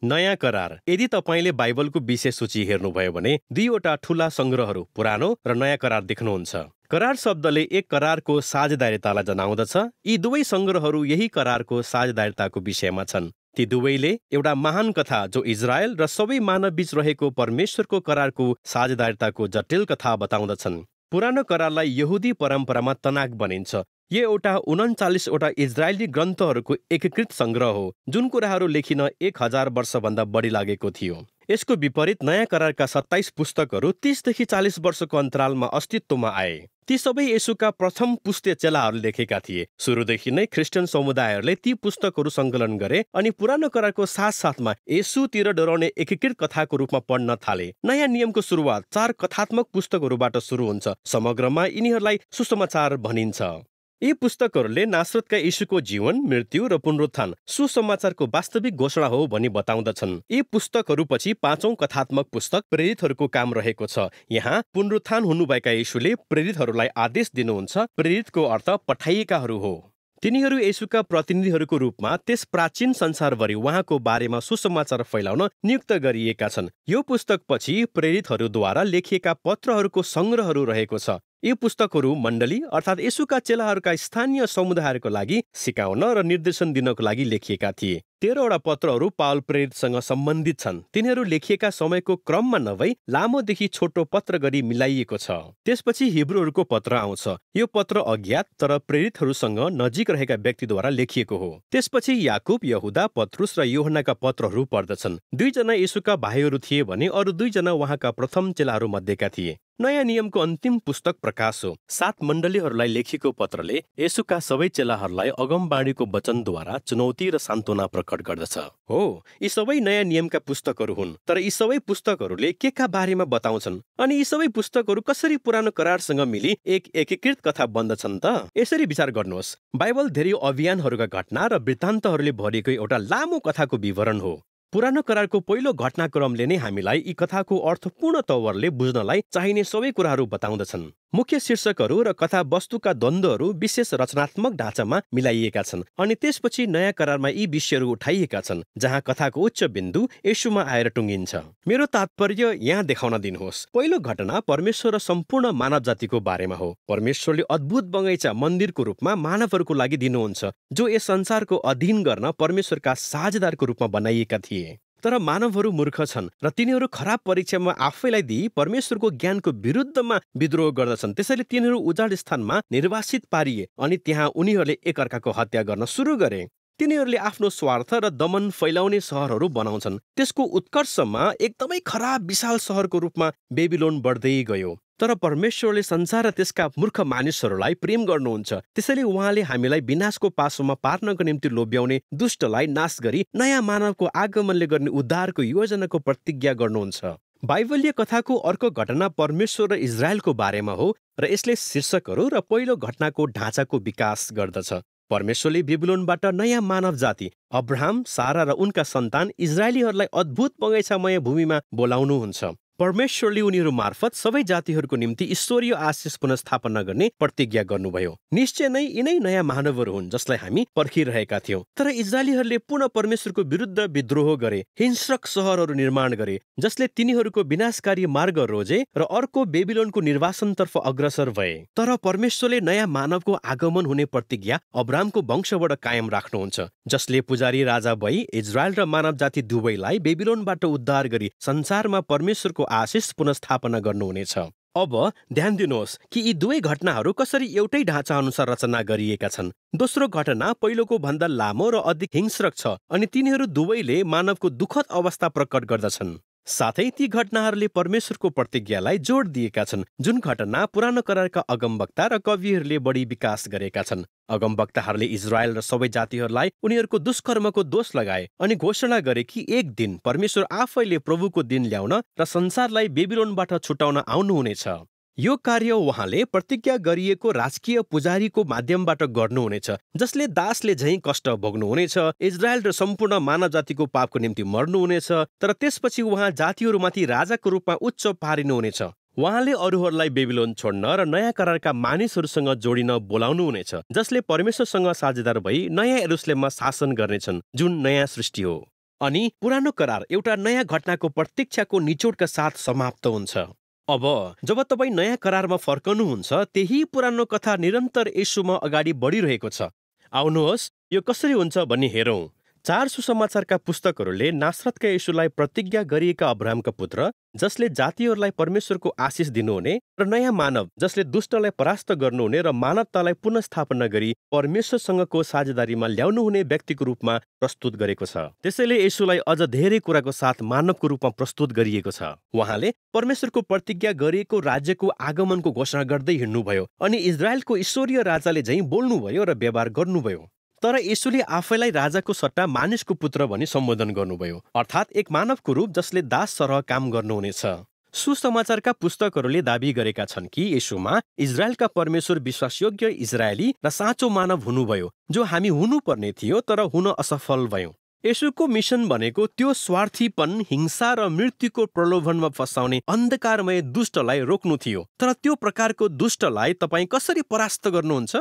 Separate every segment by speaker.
Speaker 1: नयाँ करार। यदि तपाईँले बाइबलको विषय सूची हेर्नुभयो भने दुईवटा ठूला संग्रहहरू पुरानो र नयाँ करार देख्नुहुन्छ। करार शब्दले एक करारको साझेदारीतालाई जनाउँदछ। यी दुवै संग्रहहरू यही करारको साझेदारीताको विषयमा छन्। ती दुवैले एउटा महान कथा जो इजरायल र सबै मानव बीच रहेको परमेश्वरको करारको साझेदारीताको जटिल कथा बताउँदछन्। पुरानो करारलाई यहुदी परम्परामा तनाक भनिन्छ। यो एउटा 39वटा इजरायली ग्रन्थहरूको एकीकृत संग्रह हो जुन कुराहरू लेखिन 1000 वर्षभन्दा बढी लागेको थियो। यसको विपरीत नयाँ करारका 27 पुस्तकहरू 30देखि 40 वर्षको अन्तरालमा अस्तित्वमा आए। ती सबै येशूका प्रथम पुस्ते चेलाहरूले लेखेका थिए। सुरुदेखि नै ख्रिस्टियन समुदायहरूले ती पुस्तकहरू सङ्कलन गरे अनि पुरानो करारको साथसाथमा येशूतिर डराउने एकीकृत कथाको रूपमा पढ्न थाले। नयाँ नियमको सुरुवात 4 कथात्मक पुस्तकहरूबाट सुरु हुन्छ। समग्रमा यिनीहरूलाई सुसमाचार भनिन्छ। यी पुस्तकहरूले नासरतका येशूको जीवन, मृत्यु र पुनरुत्थान सुसमाचारको वास्तविक घोषणा हो भनी बताउँदछन्। यी पुस्तकहरूपछि 5औं कथात्मक पुस्तक प्रेरितहरूको काम रहेको छ। यहाँ पुनरुत्थान हुनुभएका येशूले प्रेरितहरूलाई आदेश दिनुहुन्छ। प्रेरितको अर्थ पठाइएकाहरू हो। तिनीहरू येशूका प्रतिनिधिहरूको रूपमा त्यस प्राचीन संसारभरि उहाँको बारेमा सुसमाचार फैलाउन नियुक्त गरिएका छन्। यो पुस्तकपछि प्रेरितहरूद्वारा लेखिएका पत्रहरूको संग्रहहरू रहेको छ। यी पुस्तकहरू मण्डली अर्थात् येशूका चेलाहरूका स्थानीय समुदायहरूको लागि सिकाउन र निर्देशन दिनको लागि लेखिएका थिए। 13वटा पत्रहरू पावल प्रेरितसँग सम्बन्धित छन्। तिनीहरू लेखिएका समयको क्रममा नभई लामोदेखि छोटो पत्र गरी मिलाइएको छ। त्यसपछि हिब्रूहरूको पत्र आउँछ। यो पत्र अज्ञात तर प्रेरितहरूसँग नजिक रहेका व्यक्तिद्वारा लेखिएको हो। त्यसपछि याकुब, यहुदा, पत्रुस र योहन्नाका पत्रहरू पर्दछन्। 2 जना येशूका भाइहरू थिए भने अरू 2 जना उहाँका प्रथम चेलाहरू मध्येका थिए। नयाँ नियमको अन्तिम पुस्तक प्रकाश हो। 7 मण्डलीहरूलाई लेखिएको पत्रले येशूका सबै चेलाहरूलाई अगमबाणीको वचनद्वारा चुनौती र सान्त्वना प्रकट गर्दछ। हो, यी सबै नयाँ नियमका पुस्तकहरू हुन्, तर यी सबै पुस्तकहरूले केका बारेमा बताउँछन् अनि यी सबै पुस्तकहरू कसरी पुरानो करारसँग मिली एक एकीकृत कथा बन्दछन् त? यसरी विचार गर्नुहोस्। बाइबल धेरै अभियानहरूका घटना र वृत्तान्तहरूले भरिएको एउटा लामो कथाको विवरण हो। पुरानो करारको पहिलो घटनाक्रमले नै हामीलाई यी कथाको अर्थपूर्ण तवरले बुझ्नलाई चाहिने सबै कुराहरू बताउँदछन्। मुख्य शीर्षकहरू र कथा वस्तुका द्वन्द्वहरू विशेष रचनात्मक ढाँचामा मिलाइएका छन् अनि त्यसपछि नयाँ करारमा यी विषयहरू उठाइएका छन् जहाँ कथाको उच्च बिन्दु येशूमा आएर टुङ्गिन्छ। मेरो तात्पर्य यहाँ देखाउन दिनुहोस्। पहिलो घटना परमेश्वर र सम्पूर्ण मानव जातिको बारेमा हो। परमेश्वरले अद्भुत बगैँचा मन्दिरको रूपमा मानवहरूको लागि दिनुहुन्छ जो यस संसारको अधीन गर्न परमेश्वरका साझेदारको रूपमा बनाइएका थिए। तर मानवहरू मूर्ख छन् र तिनीहरू खराब परीक्षामा आफैलाई दिई परमेश्वरको ज्ञानको विरुद्धमा विद्रोह गर्दछन्। त्यसैले तिनीहरू उजाड स्थानमा निर्वासित पारिए अनि त्यहाँ उनीहरूले एकअर्काको हत्या गर्न सुरु गरे। तिनीहरूले आफ्नो स्वार्थ र दमन फैलाउने सहरहरू बनाउँछन्। त्यसको उत्कर्षमा एकदमै खराब विशाल सहरको रूपमा बेबिलोन बढ्दै गयो। तर परमेश्वरले संसार र त्यसका मूर्ख मानिसहरूलाई प्रेम गर्नुहुन्छ। त्यसैले उहाँले हामीलाई विनाशको पासोमा पार्नको निम्ति लोभ्याउने दुष्टलाई नाश गरी नयाँ मानवको आगमनले गर्ने उद्धारको योजनाको प्रतिज्ञा गर्नुहुन्छ। बाइबलीय कथाको अर्को घटना परमेश्वर र इजरायलको बारेमा हो र यसले शीर्षकहरू र पहिलो घटनाको ढाँचाको विकास गर्दछ। परमेश्वरले बेबिलोनबाट नयाँ मानव जाति अब्राहम, सारा र उनका सन्तान इजरायलीहरूलाई अद्भुत बगैँचामय भूमिमा बोलाउनुहुन्छ। परमेश्वरले उनीहरू मार्फत सबै जातिहरूको निम्ति ईश्वरीय आशिष पुनर्स्थापना गर्ने प्रतिज्ञा गर्नुभयो। निश्चय नै यिनै नयाँ मानवहरू हुन् जसलाई हामी पर्खिरहेका थियौं। तर इजरायलीहरूले पुनः परमेश्वरको विरुद्ध विद्रोह गरे, हिंस्रक सहरहरू निर्माण गरे जसले तिनीहरूको विनाशकारी मार्ग रोजे र अर्को बेबिलोनको निर्वासनतर्फ अग्रसर भए। तर परमेश्वरले नयाँ मानवको आगमन हुने प्रतिज्ञा अब्राहमको वंशबाट कायम राख्नुहुन्छ, जसले पुजारी राजा भई इजरायल र मानव जाति दुवैलाई बेबिलोनबाट उद्धार गरी संसारमा परमेश्वरको आशिष पुनर्स्थापना गर्नुहुनेछ। अब ध्यान दिनुहोस् कि यी दुवै घटनाहरू कसरी एउटै ढाँचा अनुसार रचना गरिएका छन्। दोस्रो घटना पहिलोको भन्दा लामो र अधिक हिंस्रक छ अनि तिनीहरू दुवैले मानवको दुःखद अवस्था प्रकट गर्दछन्। साथै ती घटनाहरूले परमेश्वरको प्रतिज्ञालाई जोड दिएका छन् जुन घटना पुरानो करारका अगमवक्ता र कविहरूले बढी विकास गरेका छन्। अगमवक्ताहरूले इजरायल र सबै जातिहरूलाई उनीहरूको दुष्कर्मको दोष लगाए अनि घोषणा गरे कि एक दिन परमेश्वर आफैले प्रभुको दिन ल्याउन र संसारलाई बेबिलोनबाट छुटाउन आउनुहुनेछ। यो कार्य उहाँले प्रतिज्ञा गरिएको राजकीय पुजारीको माध्यमबाट गर्नुहुनेछ जसले दासले झैं कष्ट भोग्नुहुनेछ, इजरायल र सम्पूर्ण मानव जातिको पापको निम्ति मर्नुहुनेछ, तर त्यसपछि उहाँ जातिहरूमाथि राजाको रूपमा उच्च पारिनुहुनेछ। उहाँले अरूहरूलाई बेबिलोन छोड्न र नयाँ करारका मानिसहरूसँग जोडिन बोलाउनुहुनेछ जसले परमेश्वरसँग साझेदार भई नयाँ यरुशलेममा शासन गर्नेछन् जुन नयाँ सृष्टि हो। अनि पुरानो करार एउटा नयाँ घटनाको प्रतीक्षाको निचोडका साथ समाप्त हुन्छ। अब जब तपाईँ नयाँ करारमा फर्कनुहुन्छ, त्यही पुरानो कथा निरन्तर येशूमा अगाडि बढिरहेको छ। आउनुहोस् यो कसरी हुन्छ भनी हेरौँ। 4 सुसमाचारका पुस्तकहरूले नासरतका येशूलाई प्रतिज्ञा गरिएका अब्राहमका पुत्र, जसले जातिहरूलाई परमेश्वरको आशिष दिनुहुने, र नयाँ मानव जसले दुष्टलाई परास्त गर्नुहुने र मानवतालाई पुनर्स्थापना गरी परमेश्वरसँगको साझेदारीमा ल्याउनुहुने व्यक्तिको रूपमा प्रस्तुत गरेको छ। त्यसैले येशूलाई अझ धेरै कुराको साथ मानवको रूपमा प्रस्तुत गरिएको छ। उहाँले परमेश्वरको प्रतिज्ञा गरिएको राज्यको आगमनको घोषणा गर्दै हिँड्नुभयो अनि इजरायलको ईश्वरीय राजाले झैँ बोल्नुभयो र व्यवहार गर्नुभयो। तर येशूले आफैलाई राजाको सट्टा मानिसको पुत्र भनी सम्बोधन गर्नुभयो, अर्थात् एक मानवको रूप जसले दास सरह काम गर्नुहुनेछ। सुसमाचारका पुस्तकहरूले दाबी गरेका छन् कि येशूमा इजरायलका परमेश्वर विश्वासयोग्य इजरायली र साँचो मानव हुनुभयो, जो हामी हुनुपर्ने थियो तर हुन असफल भयौं। येशूको मिसन भनेको त्यो स्वार्थीपन, हिंसा र मृत्युको प्रलोभनमा फसाउने अन्धकारमय दुष्टलाई रोक्नु थियो। तर त्यो प्रकारको दुष्टलाई तपाईँ कसरी परास्त गर्नुहुन्छ?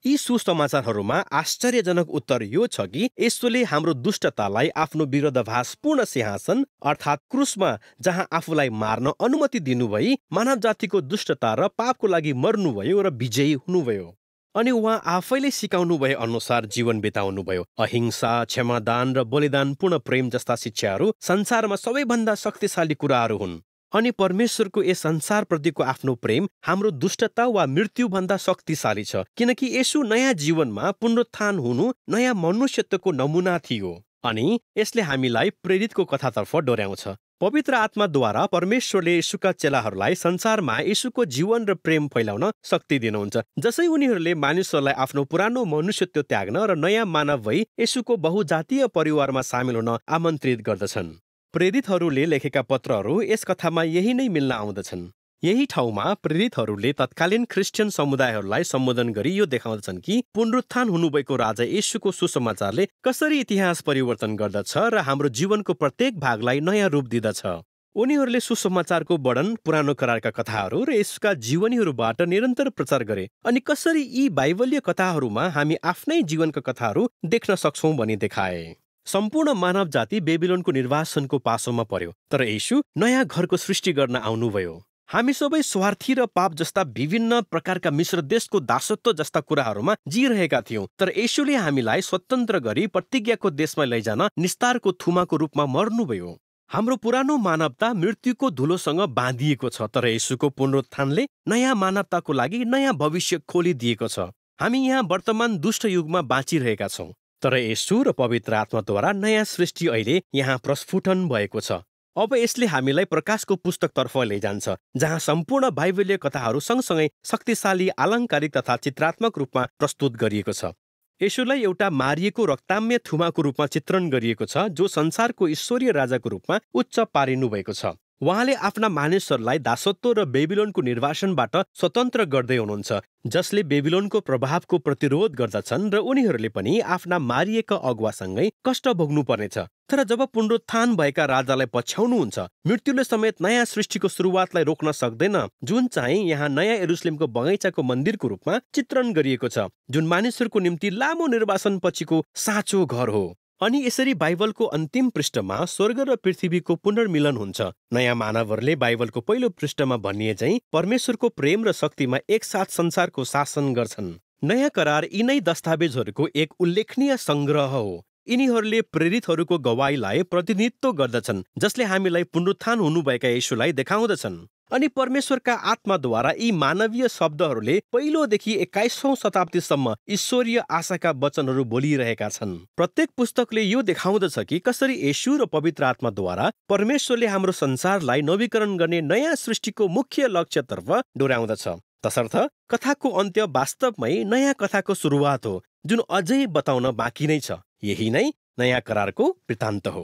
Speaker 1: यी सुसमाचारहरूमा आश्चर्यजनक उत्तर यो छ कि येशूले हाम्रो दुष्टतालाई आफ्नो विरोधाभासपूर्ण सिंहासन अर्थात् क्रुसमा, जहाँ आफूलाई मार्न अनुमति दिनुभई मानव जातिको दुष्टता र पापको लागि मर्नुभयो र विजयी हुनुभयो। अनि उहाँ आफैले सिकाउनु भए अनुसार जीवन बिताउनुभयो। अहिंसा, क्षमादान र बलिदानपूर्ण प्रेम जस्ता शिक्षाहरू संसारमा सबैभन्दा शक्तिशाली कुराहरू हुन्। अनि परमेश्वरको यस संसारप्रतिको आफ्नो प्रेम हाम्रो दुष्टता वा मृत्युभन्दा शक्तिशाली छ, किनकि येशू नयाँ जीवनमा पुनरुत्थान हुनु नयाँ मनुष्यत्वको नमुना थियो। अनि यसले हामीलाई प्रेरितको कथातर्फ डोर्याउँछ। पवित्र आत्माद्वारा परमेश्वरले येशूका चेलाहरूलाई संसारमा येशूको जीवन र प्रेम फैलाउन शक्ति दिनुहुन्छ, जसै उनीहरूले मानिसहरूलाई आफ्नो पुरानो मनुष्यत्व त्याग्न र नयाँ मानव भई येशूको बहुजातीय परिवारमा सामेल हुन आमन्त्रित गर्दछन्। प्रेरितहरूले लेखेका पत्रहरू यस कथामा यही नै मिल्न आउँदछन्। यही ठाउँमा प्रेरितहरूले तत्कालीन ख्रिस्टियन समुदायहरूलाई सम्बोधन गरी यो देखाउँदछन् कि पुनरुत्थान हुनुभएको राजा येशूको सुसमाचारले कसरी इतिहास परिवर्तन गर्दछ र हाम्रो जीवनको प्रत्येक भागलाई नयाँ रूप दिँदछ। उनीहरूले सुसमाचारको वर्णन, पुरानो करारका कथाहरू र येशूका जीवनीहरूबाट निरन्तर प्रचार गरे अनि कसरी यी बाइबलीय कथाहरूमा हामी आफ्नै जीवनका कथाहरू देख्न सक्छौं भनी देखाए। सम्पूर्ण मानव जाति बेबिलोनको निर्वासनको पासोमा पर्यो, तर येशू नयाँ घरको सृष्टि गर्न आउनुभयो। हामी सबै स्वार्थी र पाप जस्ता विभिन्न प्रकारका मिश्र देशको दासत्व जस्ता कुराहरूमा जिरहेका थियौं, तर येशूले हामीलाई स्वतन्त्र गरी प्रतिज्ञाको देशमा लैजान निस्तारको थुमाको रूपमा मर्नुभयो। हाम्रो पुरानो मानवता मृत्युको धुलोसँग बाँधिएको छ, तर येशूको पुनरुत्थानले नयाँ मानवताको लागि नयाँ भविष्य खोलिदिएको छ। हामी यहाँ वर्तमान दुष्ट युगमा बाँचिरहेका छौं, तर येशू र पवित्र आत्माद्वारा नयाँ सृष्टि अहिले यहाँ प्रस्फुटन भएको छ। अब यसले हामीलाई प्रकाशको पुस्तकतर्फ लैजान्छ, जहाँ सम्पूर्ण बाइबलीय कथाहरू सँगसँगै शक्तिशाली, अलङ्कारिक तथा चित्रात्मक रूपमा प्रस्तुत गरिएको छ। येशूलाई एउटा मारिएको रक्ताम्य थुमाको रूपमा चित्रण गरिएको छ, जो संसारको ईश्वरीय राजाको रूपमा उच्च पारिनु भएको छ। उहाँले आफ्ना मानिसहरूलाई दासत्व र बेबिलोनको निर्वासनबाट स्वतन्त्र गर्दै हुनुहुन्छ, जसले बेबिलोनको प्रभावको प्रतिरोध गर्दछन् र उनीहरूले पनि आफ्ना मारिएका अगुवासँगै कष्ट भोग्नु पर्नेछ। तर जब पुनरुत्थान भएका राजालाई पछ्याउनुहुन्छ, मृत्युले समेत नयाँ सृष्टिको सुरुवातलाई रोक्न सक्दैन, जुन चाहिँ यहाँ नयाँ यरुशलेमको बगैँचाको मन्दिरको रूपमा चित्रण गरिएको छ, जुन मानिसहरूको निम्ति लामो निर्वासन पछिको साँचो घर हो। अनि यसरी बाइबलको अन्तिम पृष्ठमा स्वर्ग र पृथ्वीको पुनर्मिलन हुन्छ। नयाँ मानवहरूले बाइबलको पहिलो पृष्ठमा भनिए चाहिँ परमेश्वरको प्रेम र शक्तिमा एकसाथ संसारको शासन गर्छन्। नयाँ करार यिनै दस्तावेजहरूको एक उल्लेखनीय संग्रह हो। यिनीहरूले प्रेरितहरूको गवाईलाई प्रतिनिधित्व गर्दछन्, जसले हामीलाई पुनरुत्थान हुनुभएका येशूलाई देखाउँदछन्। अनि परमेश्वरका आत्माद्वारा यी मानवीय शब्दहरूले पहिलोदेखि 21औं शताब्दीसम्म ईश्वरीय आशाका वचनहरू बोलिरहेका छन्। प्रत्येक पुस्तकले यो देखाउँदछ कि कसरी येशू र पवित्र आत्माद्वारा परमेश्वरले हाम्रो संसारलाई नवीकरण गर्ने नयाँ सृष्टिको मुख्य लक्ष्यतर्फ डोर्याउँदछ। तसर्थ कथाको अन्त्य वास्तवमै नयाँ कथाको सुरुवात हो, जुन अझै बताउन बाँकी नै छ। यही नै नयाँ करारको वृत्तान्त हो।